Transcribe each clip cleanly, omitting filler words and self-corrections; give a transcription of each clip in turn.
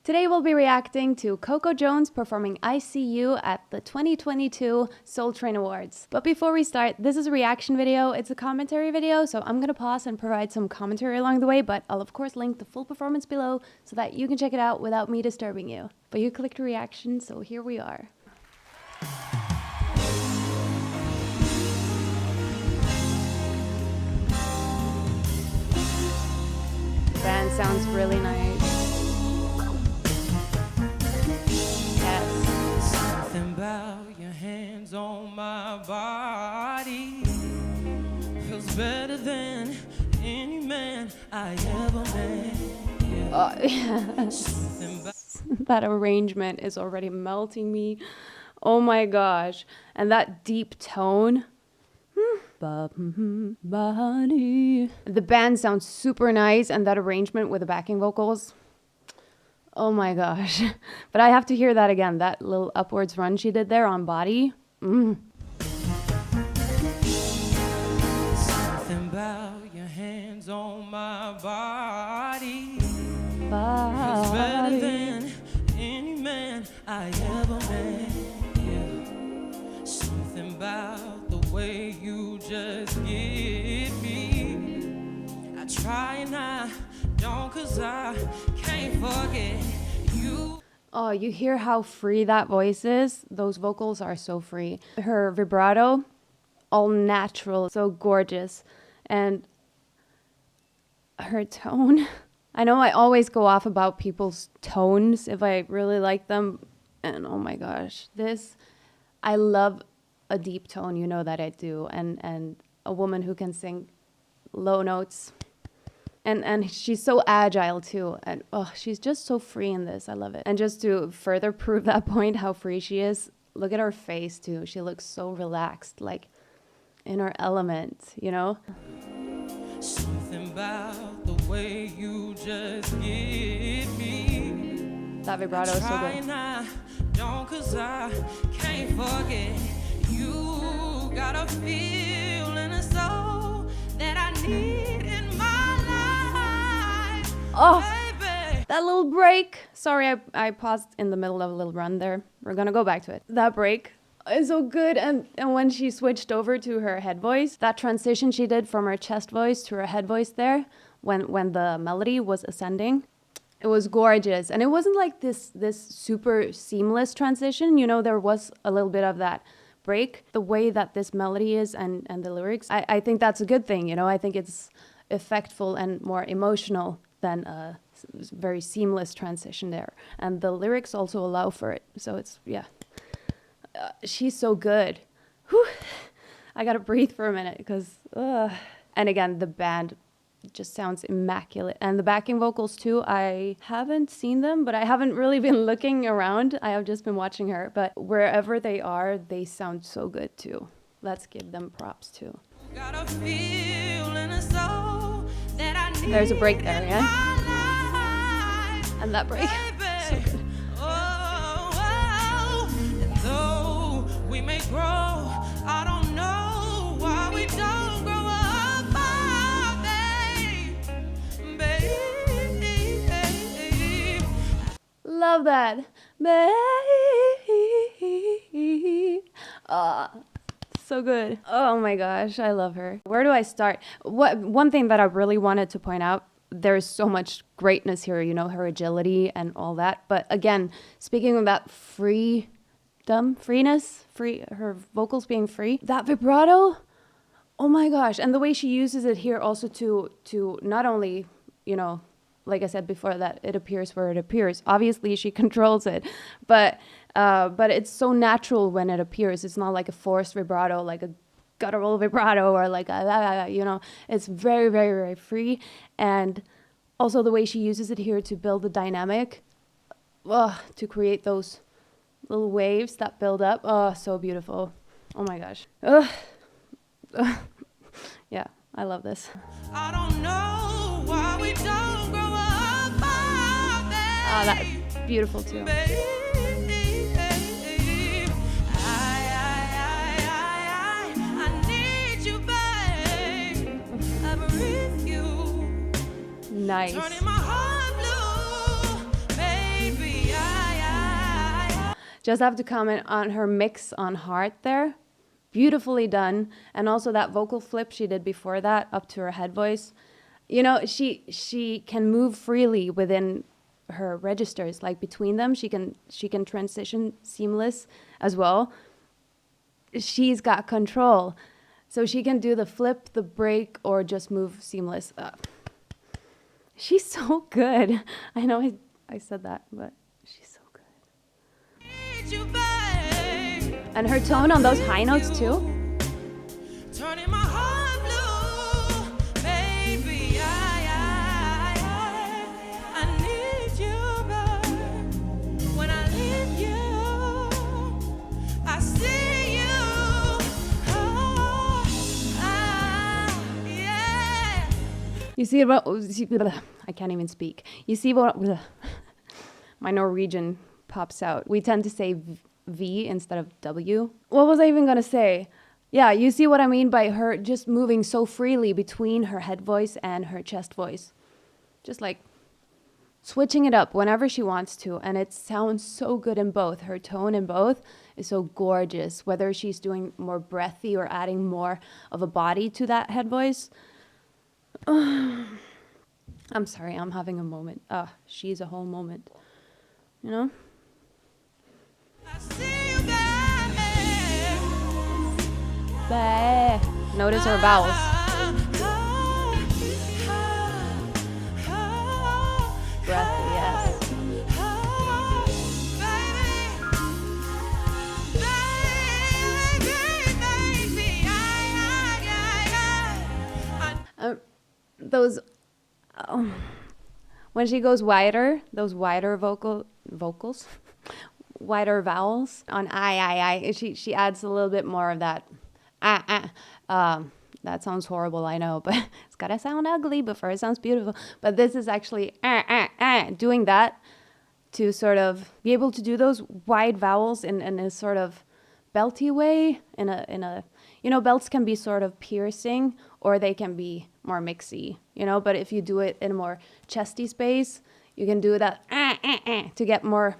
Today we'll be reacting to Coco Jones performing ICU at the 2022 Soul Train Awards. But before we start, this is a reaction video. It's a commentary video, so I'm gonna pause and provide some commentary along the way, but I'll of course link the full performance below so that you can check it out without me disturbing you. But you clicked reaction, so here we are. The band sounds really nice. Yes. Something about your hands on my body feels better than any man I ever met. Yeah. Oh, yes. That arrangement is already melting me. Oh my gosh. And that deep tone. Body. The band sounds super nice, and that arrangement with the backing vocals. Oh my gosh. But I have to hear that again. That little upwards run she did there on body. Something about your hands on my body feels better than any man I ever met. Yeah. Something about the way you just get me. I try and I don't, 'cause I can't forget you. Oh, you hear how free that voice is? Those vocals are so free. Her vibrato, all natural, so gorgeous. And her tone. I know I always go off about people's tones if I really like them. And oh my gosh, this, I love a deep tone, you know that I do. And a woman who can sing low notes. And she's so agile too. And oh, she's just so free in this. I love it. And just to further prove that point, how free she is, look at her face too. She looks so relaxed, like in her element, you know? Something about the way you just get me. That vibrato is so good. I don't, 'cause I can't forget you. Got a feeling and soul that I need in my life. Oh, baby. that little break. Sorry, I paused in the middle of a little run there. We're gonna go back to it. That break is so good. And when she switched over to her head voice, that transition she did from her chest voice to her head voice there, when the melody was ascending, it was gorgeous. And it wasn't like this super seamless transition. You know, there was a little bit of that break. The way that this melody is and the lyrics, I think that's a good thing, you know. I think it's effectful and more emotional than a very seamless transition there. And the lyrics also allow for it. So it's, yeah. She's so good. Whew. I gotta breathe for a minute because, and again, the band just sounds immaculate. And the backing vocals too, I haven't seen them, but I haven't really been looking around. I have just been watching her, but wherever they are, they sound so good too. Let's give them props too. There's a break there, yeah? And that break, so good. We may grow, I don't know why we don't grow up, babe. Love that, babe. So good. Oh my gosh, I love her. Where do I start? One thing that I really wanted to point out, there's so much greatness here, you know, her agility and all that. But again, speaking of that freeness, her vocals being free, that vibrato, oh my gosh. And the way she uses it here also to not only, you know, like I said before, that it appears where it appears. Obviously she controls it, but it's so natural when it appears. It's not like a forced vibrato, like a guttural vibrato, or like a, you know, it's very, very, very free. And also the way she uses it here to build the dynamic, to create those little waves that build up. Oh, so beautiful. Oh my gosh. Yeah, I love this. I don't know why we don't grow up, that's beautiful too. I need you, babe. I breathe you. Nice. Turning my heart blue, baby. Just have to comment on her mix on heart there. Beautifully done. And also that vocal flip she did before that up to her head voice. You know, she can move freely within her registers, like between them. She can transition seamless as well. She's got control. So she can do the flip, the break, or just move seamless. She's so good. I know I said that, but she's so good. And her tone on those high notes too. Turning my heart blue, baby, I need you back. When I leave you, I see you. Yeah. You see what? I can't even speak. You see what? My Norwegian pops out. We tend to say V instead of W. What was I even gonna say? Yeah, you see what I mean by her just moving so freely between her head voice and her chest voice. Just like switching it up whenever she wants to. And it sounds so good in both. Her tone in both is so gorgeous. Whether she's doing more breathy or adding more of a body to that head voice. I'm sorry, I'm having a moment. She's a whole moment. You know? I see you back. Notice her vowels. Breathy, yes. Those, when she goes wider, those wider vocals, wider vowels on I, she adds a little bit more of that. That sounds horrible, I know, but it's gotta sound ugly before it sounds beautiful. But this is actually doing that to sort of be able to do those wide vowels in a sort of belty way. In a you know, belts can be sort of piercing or they can be more mixy, you know. But if you do it in a more chesty space, you can do that to get more.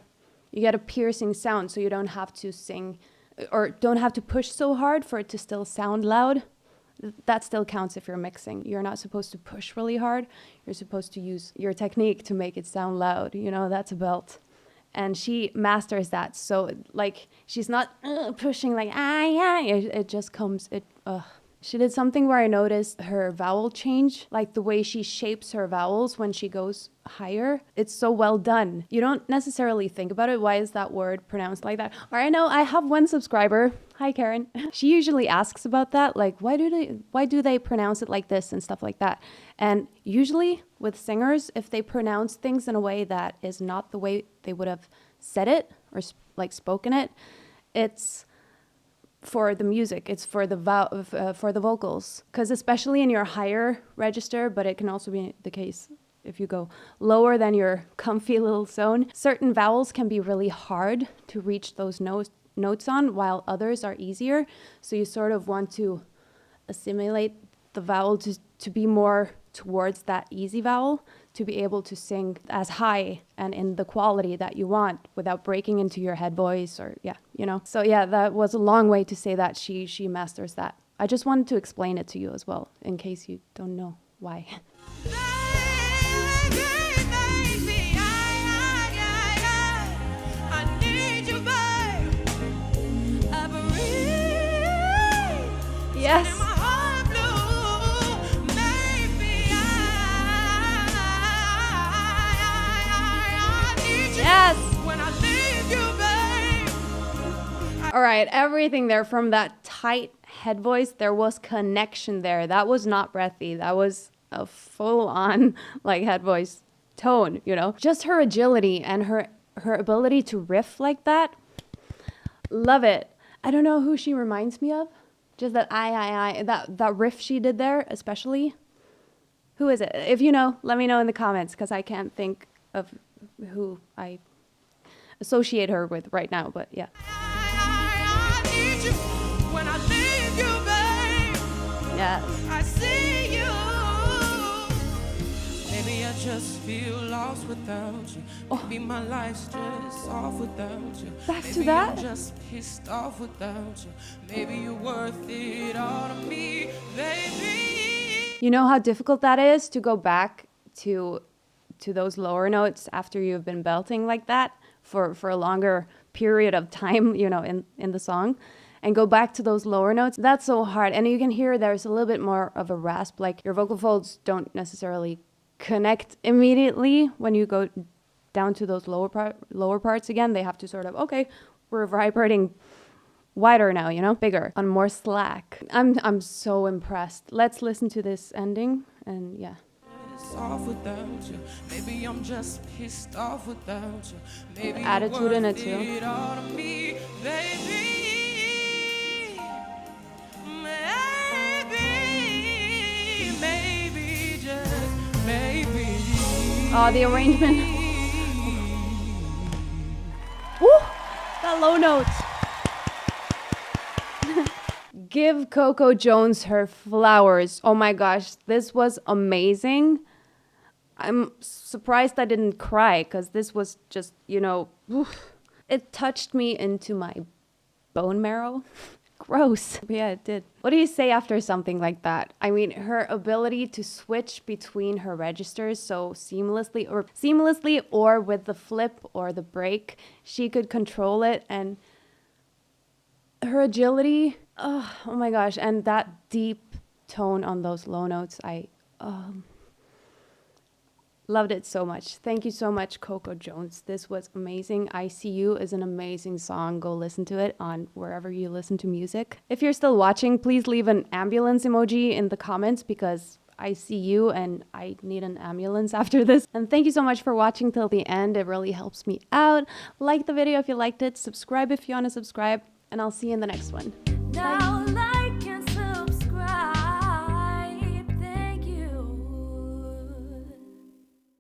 You get a piercing sound, so you don't have to sing or don't have to push so hard for it to still sound loud. That still counts if you're mixing. You're not supposed to push really hard. You're supposed to use your technique to make it sound loud. You know, that's a belt. And she masters that. So, like, she's not pushing like, it just comes, She did something where I noticed her vowel change, like the way she shapes her vowels when she goes higher. It's so well done. You don't necessarily think about it. Why is that word pronounced like that? Or I know I have one subscriber. Hi, Karen. She usually asks about that. Like, why do they pronounce it like this and stuff like that? And usually with singers, if they pronounce things in a way that is not the way they would have said it or like spoken it, it's for the music, it's for the vocals, because especially in your higher register, but it can also be the case if you go lower than your comfy little zone, certain vowels can be really hard to reach those notes on, while others are easier. So you sort of want to assimilate the vowel to be more towards that easy vowel, to be able to sing as high and in the quality that you want without breaking into your head voice or, So yeah, that was a long way to say that she masters that. I just wanted to explain it to you as well, in case you don't know why. Yes. Yes. All right, everything there from that tight head voice, there was connection there. That was not breathy. That was a full-on like head voice tone, you know. Just her agility and her ability to riff like that. Love it. I don't know who she reminds me of. Just that that riff she did there, especially. Who is it? If you know, let me know in the comments, because I can't think of who I associate her with right now, but yeah. When I leave you, babe, yes. I see you. Maybe I just feel lost without you. Maybe my life's just off without you. Back to Maybe that. I'm just pissed off without you. Maybe you're worth it all to me, baby. You know how difficult that is to go back to those lower notes after you've been belting like that for a longer period of time, you know, in the song, and go back to those lower notes. That's so hard. And you can hear there's a little bit more of a rasp, like your vocal folds don't necessarily connect immediately when you go down to those lower parts again. They have to sort of, okay, we're vibrating wider now, you know, bigger, on more slack. I'm so impressed. Let's listen to this ending, and yeah. Off without you. Maybe I'm just pissed off without you. Maybe Attitude in it too. it all to me, baby. Maybe, just maybe. Oh, the arrangement. Woo! That low note. Give Coco Jones her flowers. Oh my gosh, this was amazing. I'm surprised I didn't cry, because this was just, you know, oof. It touched me into my bone marrow. Gross. But yeah, it did. What do you say after something like that? I mean, her ability to switch between her registers so seamlessly or with the flip or the break, she could control it, and her agility, oh my gosh, and that deep tone on those low notes, I loved it so much. Thank you so much, Coco Jones. This was amazing. ICU is an amazing song. Go listen to it on wherever you listen to music. If you're still watching, please leave an ambulance emoji in the comments, because I see you and I need an ambulance after this. And thank you so much for watching till the end. It really helps me out. Like the video if you liked it. Subscribe if you want to subscribe. And I'll see you in the next one. Bye.